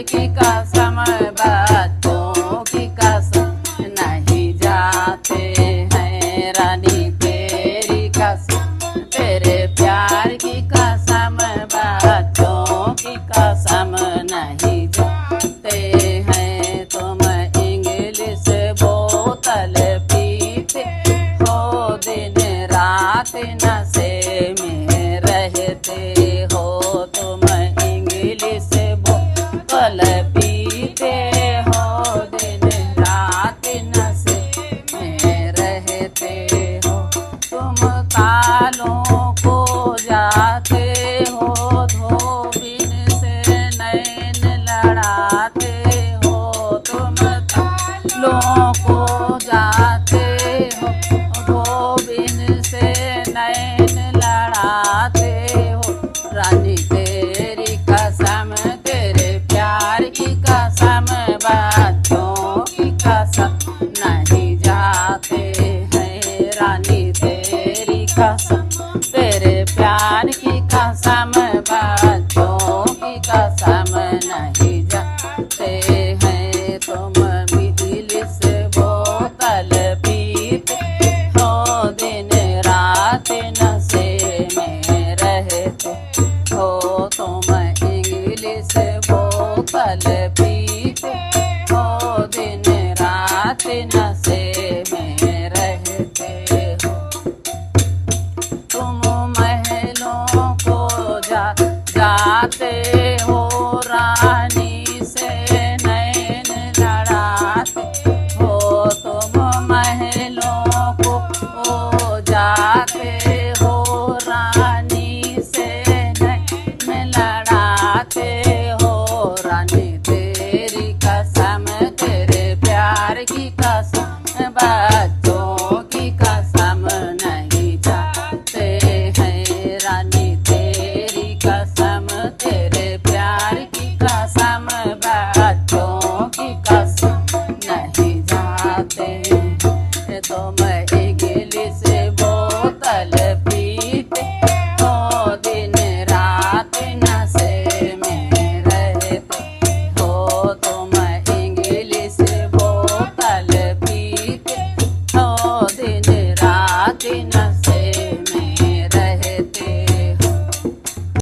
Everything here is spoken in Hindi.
की कसम बच्चों की कसम नहीं जाते हैं रानी तेरी कसम, तेरे प्यार की कसम बच्चों की कसम नहीं जाते हैं। तुम इंग्लिश बोतल पीते हो, दिन रात नशे में रहते हो। तुम इंग्लिश बोतल पीते हो, दिन रात नशे में रहते हो। तुम कालों को जाते हो, धोबिन से नैन लड़ाते हो। तुम कालों को जाते हो, धोबिन से नैन लड़ाते हो। रानी तेरी कसम, तेरे प्यार की कसम बच्चों की कसम नहीं जाते हैं। रानी तेरी कसम, तेरे प्यार की कसम बच्चों की कसम नहीं जाते हैं। तुम इंग्लिश बोतल पीते हो, दिन रात नशे में रहते हो। तुम इंग्लिश बोतल पीते हो, दिन रात नशे में रहते हो। तुम महलों को जाते हो, रानी से नैन लड़ाते हो। तुम महलों को जाते हो, रानी से नैन लड़ाते हो। रानी तेरी कसम, तेरे प्यार की कसम बच्चों की कसम नहीं जाते हैं। रानी तेरी कसम, तेरे प्यार की कसम बच्चों की कसम नहीं जाते हैं। तुम